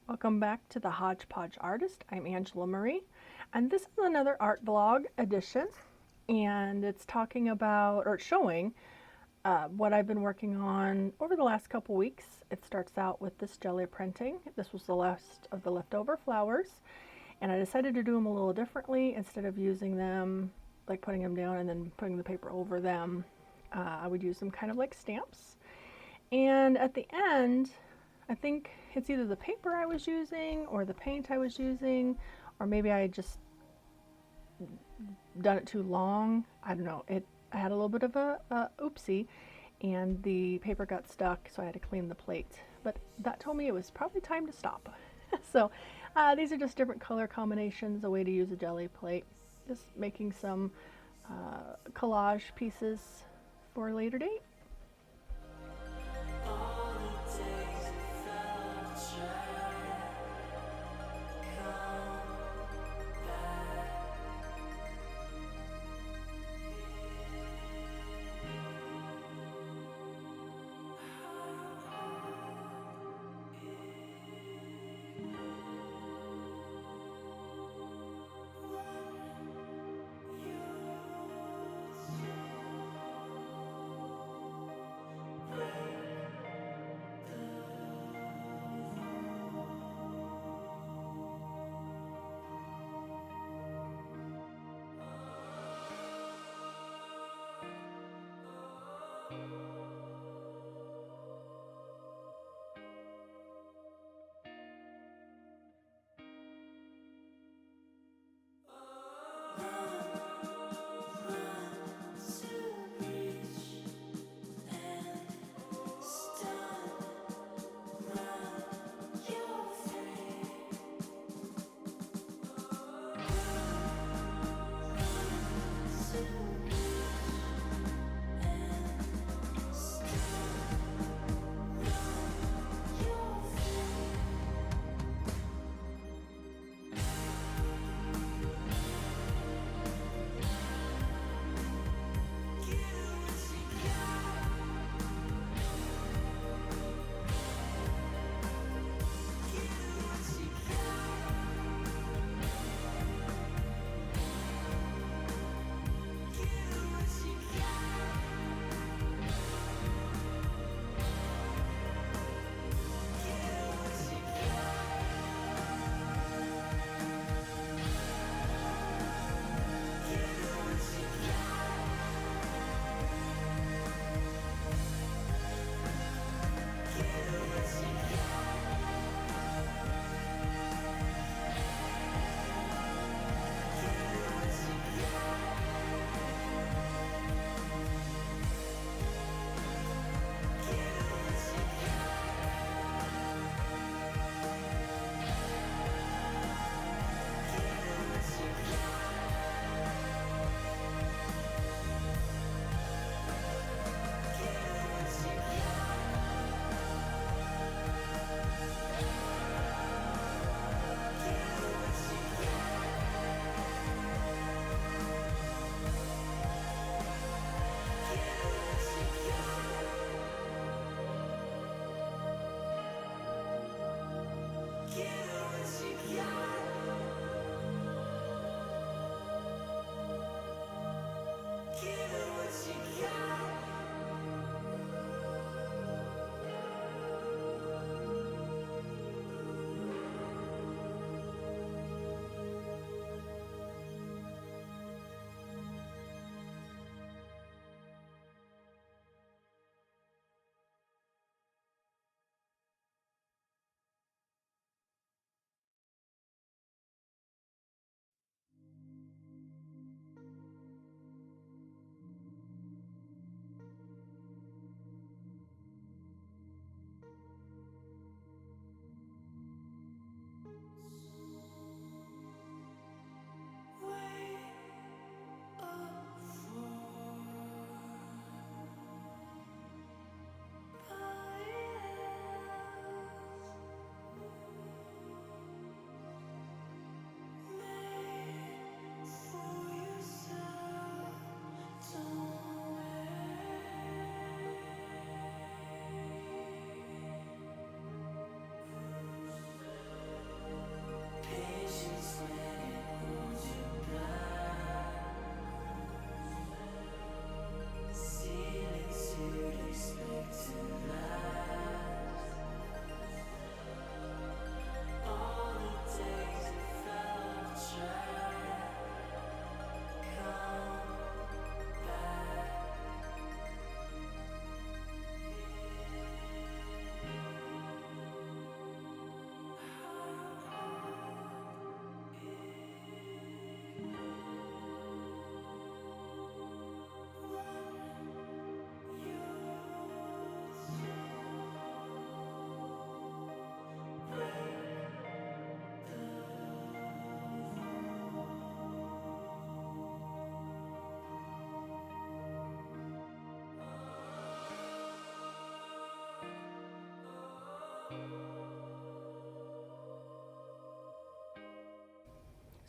Welcome back to the Hodgepodge Artist. I'm Angela Marie, and this is another art vlog edition, and it's talking about, or it's showing, what I've been working on over the last couple weeks. It starts out with this jelly printing. This was the last of the leftover flowers, and I decided to do them a little differently. Instead of using them, like putting them down and then putting the paper over them, I would use them kind of like stamps. And at the end, I think it's either the paper I was using or the paint I was using, or maybe I had just done it too long. I don't know. I had a little bit of a oopsie, and the paper got stuck, so I had to clean the plate. But that told me it was probably time to stop. So these are just different color combinations, a way to use a jelly plate. Just making some collage pieces for a later date.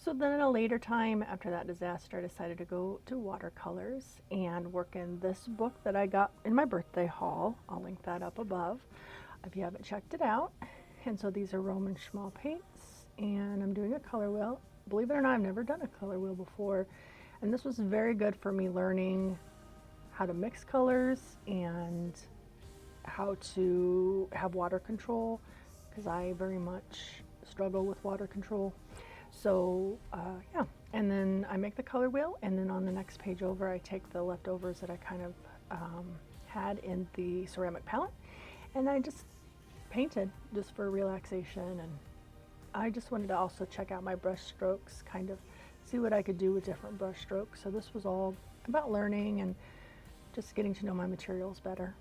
So then at a later time after that disaster, I decided to go to watercolors and work in this book that I got in my birthday haul. I'll link that up above if you haven't checked it out. And so these are Roman Schmal paints, and I'm doing a color wheel. Believe it or not, I've never done a color wheel before, and this was very good for me learning how to mix colors and how to have water control, because I very much struggle with water control. So yeah, and then I make the color wheel, and then on the next page over I take the leftovers that I kind of had in the ceramic palette, and I just painted just for relaxation. And I just wanted to also check out my brush strokes, kind of see what I could do with different brush strokes. So this was all about learning and just getting to know my materials better.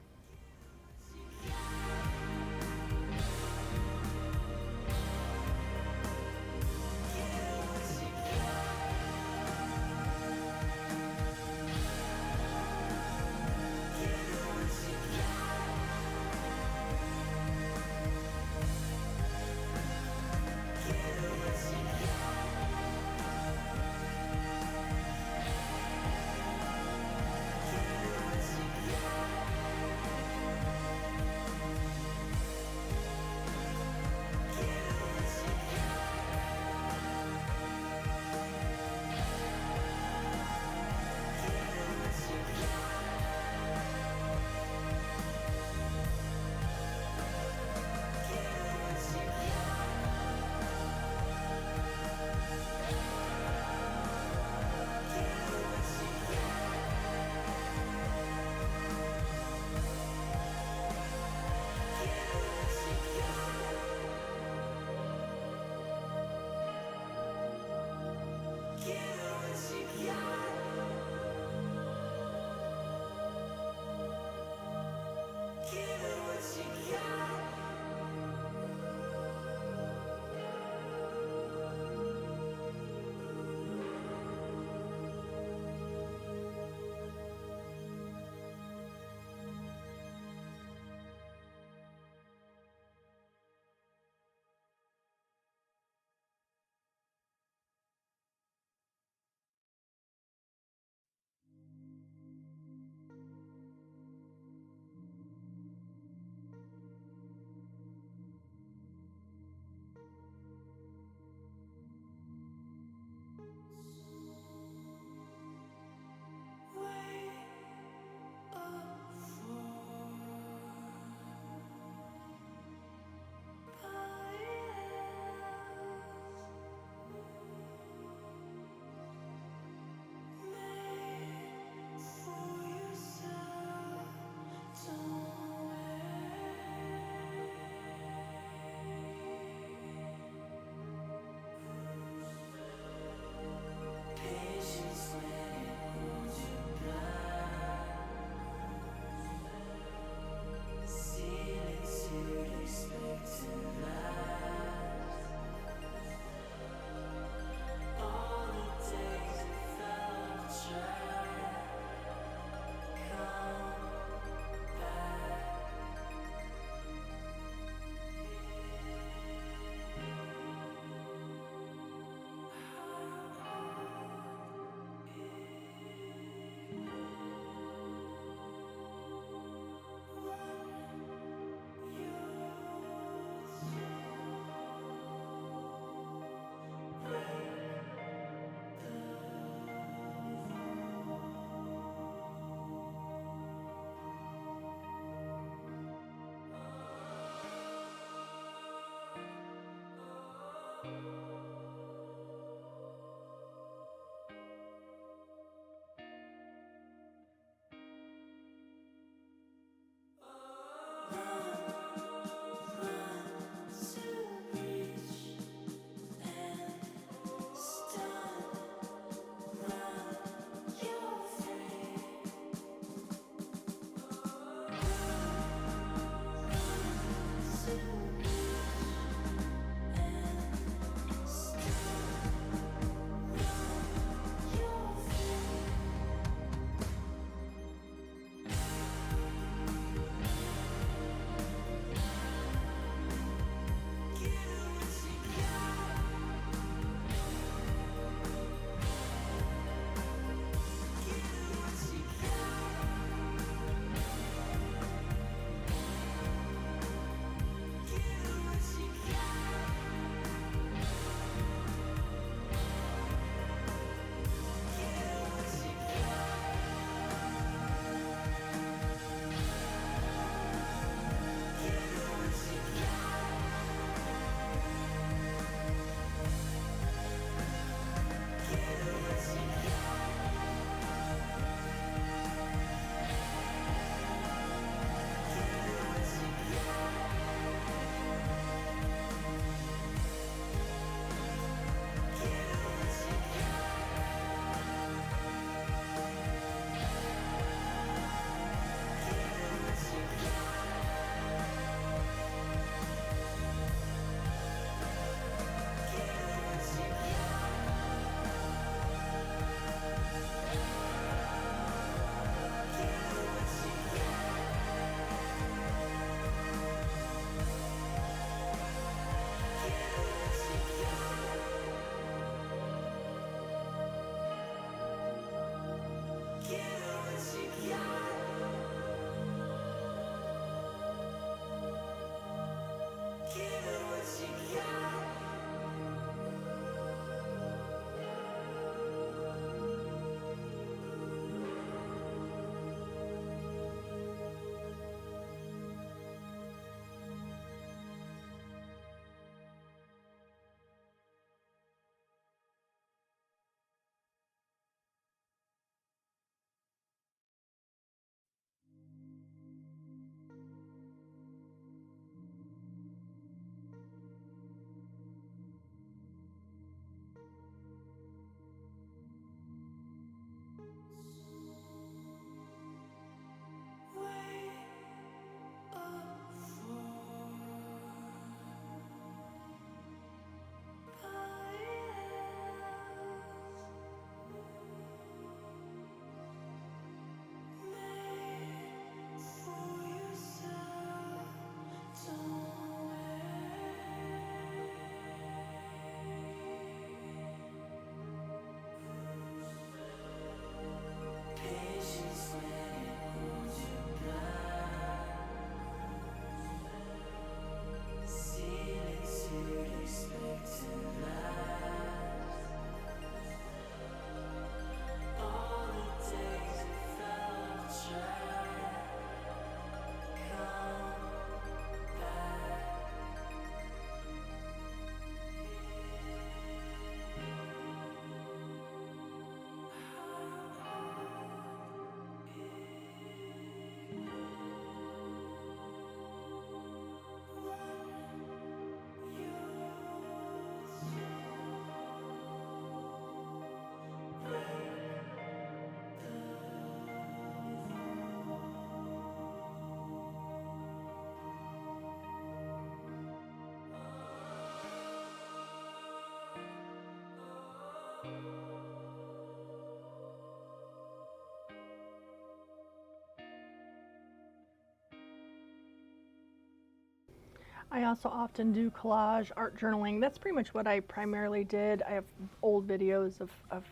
I also often do collage art journaling. That's pretty much what I primarily did. I have old videos of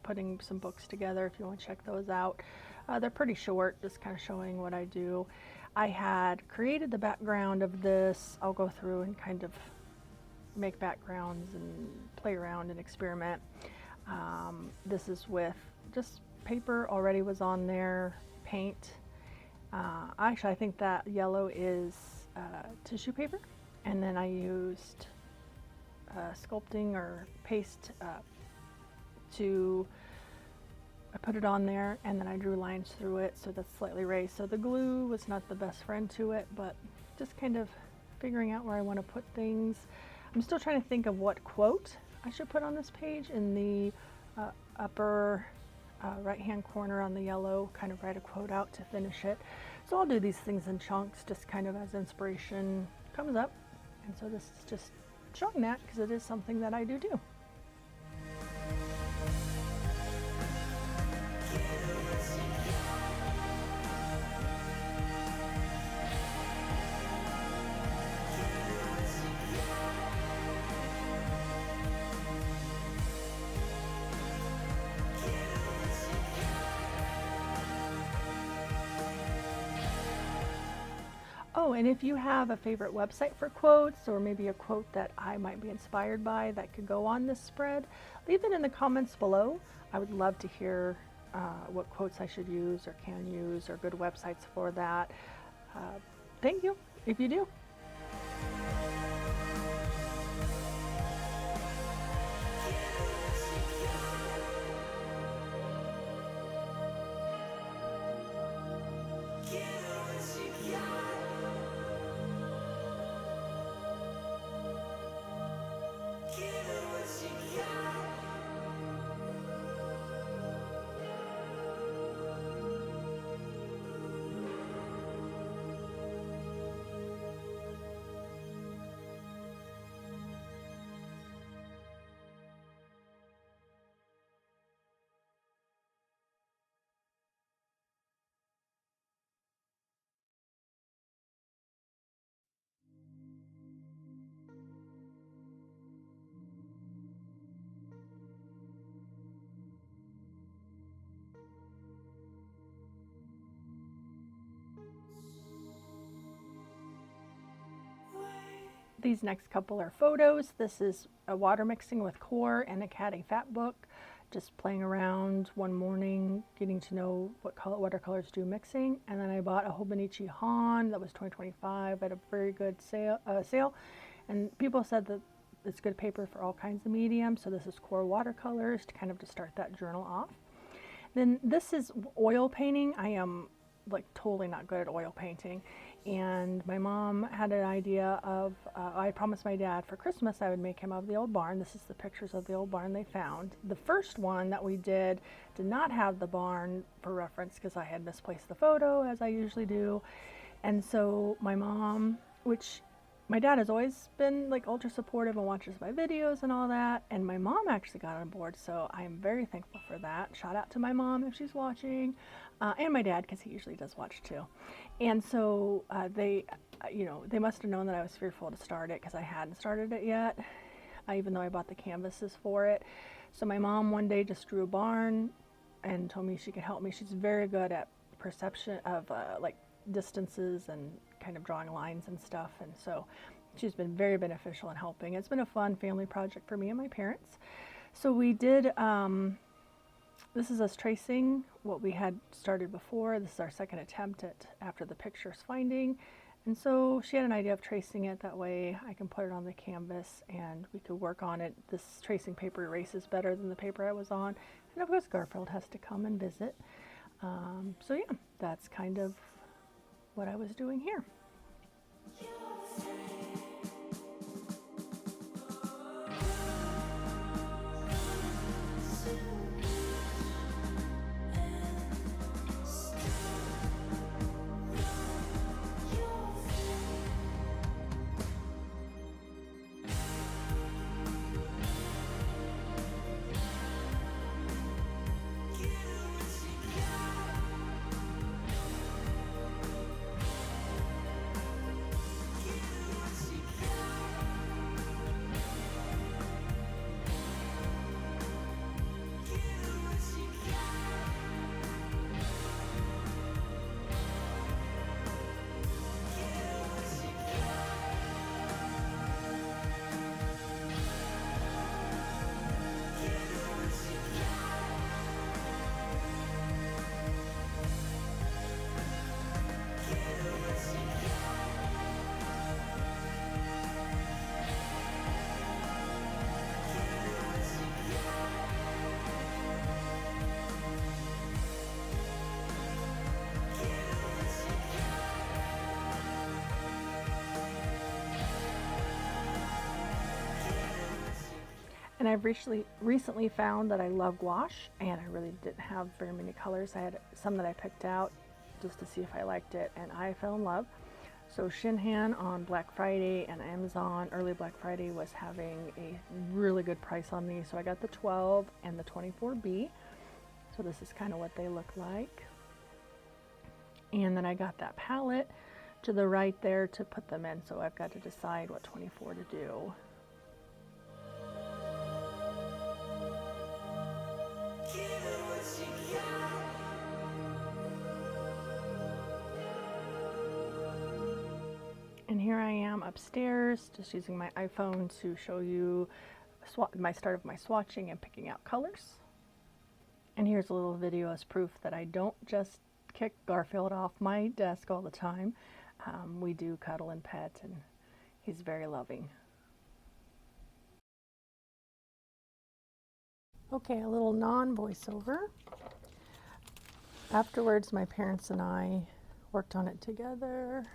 putting some books together if you want to check those out. They're pretty short, just kind of showing what I do. I had created the background of this. I'll go through and kind of make backgrounds and play around and experiment. This is with just paper already was on there, paint. Actually, I think that yellow is tissue paper, and then I used sculpting or paste to I put it on there, and then I drew lines through it so that's slightly raised. So the glue was not the best friend to it, but just kind of figuring out where I want to put things. I'm still trying to think of what quote I should put on this page. In the upper right hand corner on the yellow, kind of write a quote out to finish it. So I'll do these things in chunks just kind of as inspiration comes up. And so this is just showing that because it is something that I do. Oh, and if you have a favorite website for quotes, or maybe a quote that I might be inspired by that could go on this spread, leave it in the comments below. I would love to hear what quotes I should use or can use, or good websites for that. Thank you if you do. These next couple are photos. This is a water mixing with core and a Caddy Fat book. Just playing around one morning, getting to know what watercolors do mixing. And then I bought a Hobonichi Han that was $20.25 at a very good sale. And people said that it's good paper for all kinds of mediums. So this is core watercolors to kind of to start that journal off. Then this is oil painting. I am like totally not good at oil painting, and my mom had an idea of I promised my dad for Christmas I would make him of the old barn. This is the pictures of the old barn they found. The first one that we did not have the barn for reference because I had misplaced the photo, as I usually do. And so my mom, which my dad has always been like ultra supportive and watches my videos and all that, and my mom actually got on board, so I am very thankful for that. Shout out to my mom if she's watching, and my dad because he usually does watch too. And so they must have known that I was fearful to start it because I hadn't started it yet, even though I bought the canvases for it. So my mom one day just drew a barn and told me she could help me. She's very good at perception of like distances and kind of drawing lines and stuff, and so she's been very beneficial in helping. It's been a fun family project for me and my parents. So we did this is us tracing what we had started before. This is our second attempt at after the pictures finding, and so she had an idea of tracing it that way I can put it on the canvas and we could work on it. This tracing paper erases better than the paper I was on, and of course Garfield has to come and visit. So yeah, that's kind of what I was doing here. And I've recently found that I love gouache, and I really didn't have very many colors. I had some that I picked out just to see if I liked it, and I fell in love. So Shinhan on Black Friday and Amazon early Black Friday was having a really good price on these. So I got the 12 and the 24B. So this is kind of what they look like. And then I got that palette to the right there to put them in. So I've got to decide what 24 to do. And here I am upstairs, just using my iPhone to show you my start of my swatching and picking out colors. And here's a little video as proof that I don't just kick Garfield off my desk all the time. We do cuddle and pet, and he's very loving. Okay, a little non-voiceover. Afterwards, my parents and I worked on it together.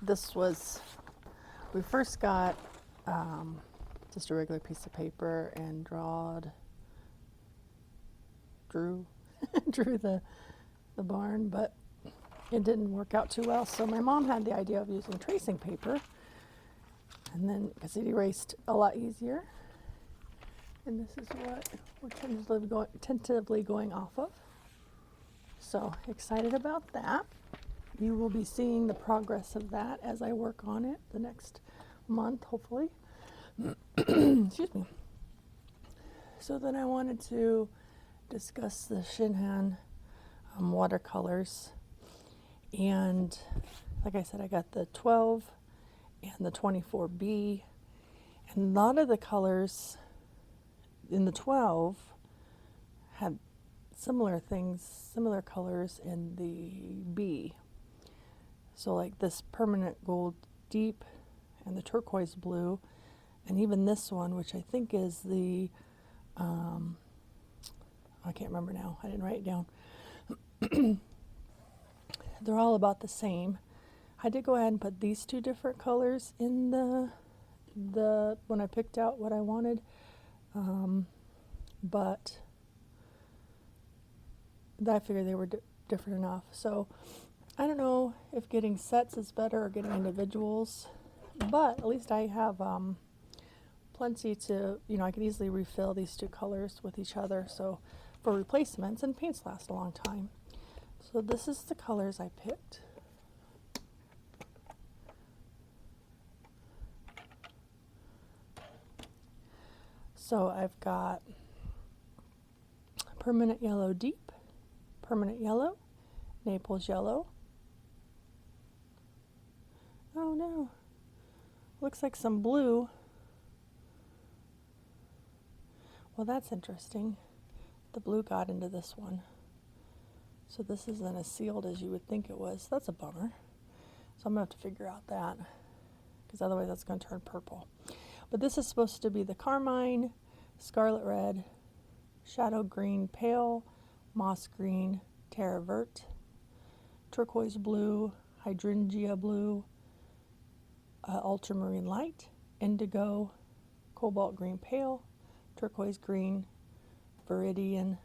This was, we first got just a regular piece of paper and drew the barn, but it didn't work out too well. So my mom had the idea of using tracing paper, and then because it erased a lot easier. And this is what we're tentatively going off of. So excited about that. You will be seeing the progress of that as I work on it the next month, hopefully. Excuse me. So then I wanted to discuss the Shinhan watercolors. And like I said, I got the 12 and the 24B. And a lot of the colors in the 12 had similar colors in the B. So like this permanent gold deep and the turquoise blue, and even this one, which I think is the, I can't remember now, I didn't write it down. They're all about the same. I did go ahead and put these two different colors in the when I picked out what I wanted, but I figured they were different enough. So I don't know if getting sets is better or getting individuals, but at least I have plenty to, I can easily refill these two colors with each other. So for replacements, and paints last a long time. So this is the colors I picked. So I've got permanent yellow deep, permanent yellow, Naples yellow. Oh no, looks like some blue. Well, that's interesting. The blue got into this one. So this isn't as sealed as you would think it was. That's a bummer. So I'm going to have to figure out that, because otherwise that's going to turn purple. But this is supposed to be the carmine, scarlet red, shadow green pale, moss green, terra vert, turquoise blue, hydrangea blue, ultramarine light, indigo, cobalt green pale, turquoise green, viridian,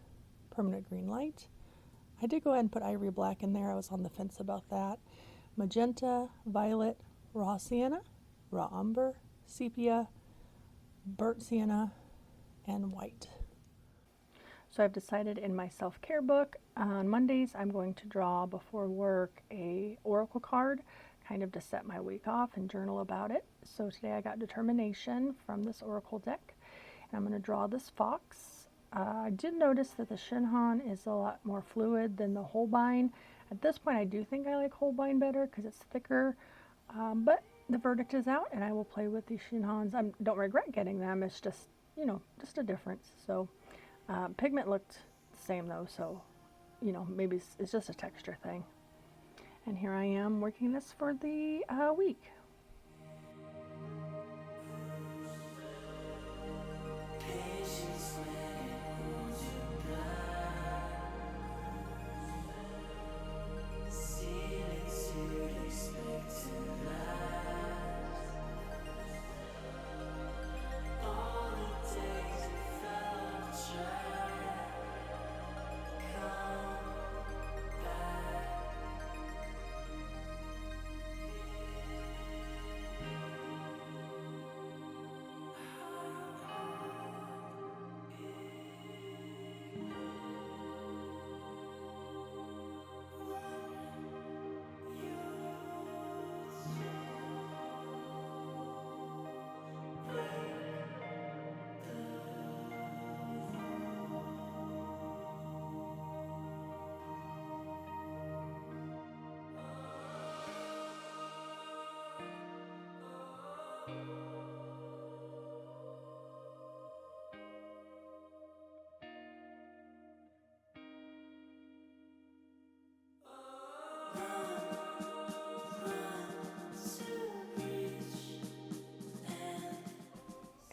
permanent green light. I did go ahead and put ivory black in there. I was on the fence about that. Magenta, violet, raw sienna, raw umber, sepia, burnt sienna, and white. So I've decided in my self-care book on Mondays I'm going to draw before work a oracle card, kind of to set my week off and journal about it. So today I got Determination from this oracle deck, and I'm going to draw this fox. I did notice that the Shinhan is a lot more fluid than the Holbein. At this point I do think I like Holbein better because it's thicker, but the verdict is out and I will play with these Shinhans. I don't regret getting them, it's just, just a difference. So pigment looked the same though, so maybe it's just a texture thing. And here I am working this for the week.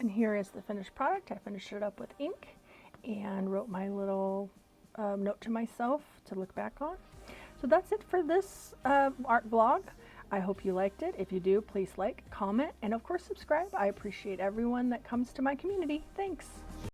And here is the finished product. I finished it up with ink and wrote my little note to myself to look back on. So that's it for this art vlog. I hope you liked it. If you do, please like, comment, and of course subscribe. I appreciate everyone that comes to my community. Thanks.